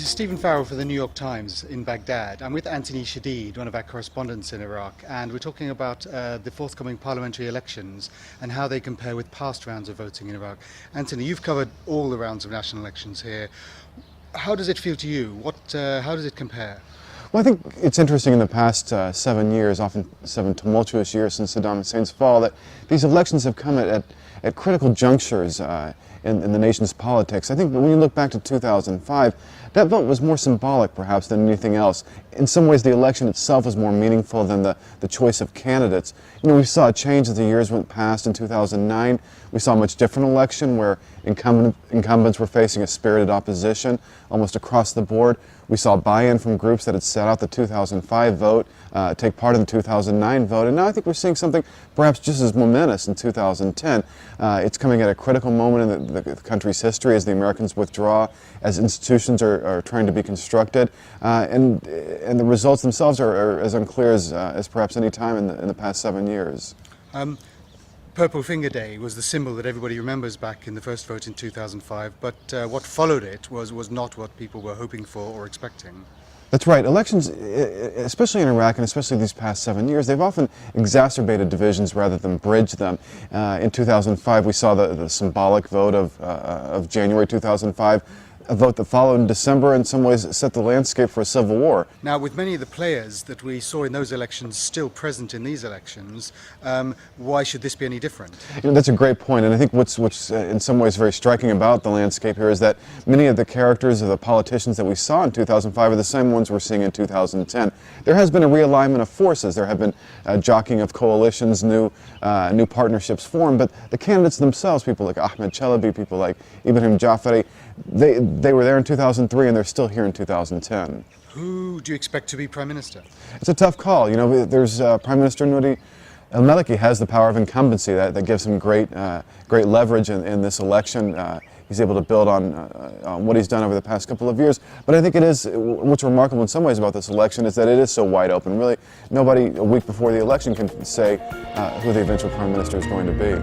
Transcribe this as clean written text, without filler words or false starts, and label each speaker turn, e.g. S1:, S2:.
S1: This is Stephen Farrell for the New York Times in Baghdad. I'm with Anthony Shadid, one of our correspondents in Iraq, and we're talking about the forthcoming parliamentary elections and how they compare with past rounds of voting in Iraq. Anthony, you've covered all the rounds of national elections here. How does it feel to you? How does it compare?
S2: Well, I think it's interesting in the past 7 years, often 7 tumultuous years since Saddam Hussein's fall, that these elections have come at critical junctures in the nation's politics. I think when you look back to 2005, that vote was more symbolic perhaps than anything else. In some ways the election itself was more meaningful than the choice of candidates. You know, we saw a change as the years went past. In 2009 we saw a much different election where incumbents were facing a spirited opposition almost across the board. We saw buy-in from groups that had sat out the 2005 vote, take part in the 2009 vote, and now I think we're seeing something perhaps just as momentous in 2010. It's coming at a critical moment in the country's history as the Americans withdraw, as institutions are trying to be constructed, and the results themselves are as unclear as perhaps any time in the past 7 years.
S1: Purple Finger Day was the symbol that everybody remembers back in the first vote in 2005, but what followed it was not what people were hoping for or expecting.
S2: That's right. Elections, especially in Iraq and especially these past 7 years, they've often exacerbated divisions rather than bridged them. In 2005 we saw the symbolic vote of January 2005, a vote that followed in December in some ways set the landscape for a civil war.
S1: Now, with many of the players that we saw in those elections still present in these elections, why should this be any different?
S2: You know, that's a great point, and I think what's in some ways very striking about the landscape here is that many of the characters of the politicians that we saw in 2005 are the same ones we're seeing in 2010. There has been a realignment of forces. There have been jockeying of coalitions, new partnerships formed, but the candidates themselves, people like Ahmed Chalabi, people like Ibrahim Jafari, they were there in 2003 and they're still here in 2010.
S1: Who do you expect to be Prime Minister?
S2: It's a tough call. You know, there's Prime Minister Nouri al-Maliki has the power of incumbency that gives him great leverage in this election. He's able to build on what he's done over the past couple of years. But I think what's remarkable in some ways about this election is that it is so wide open. Really, nobody a week before the election can say who the eventual Prime Minister is going to be.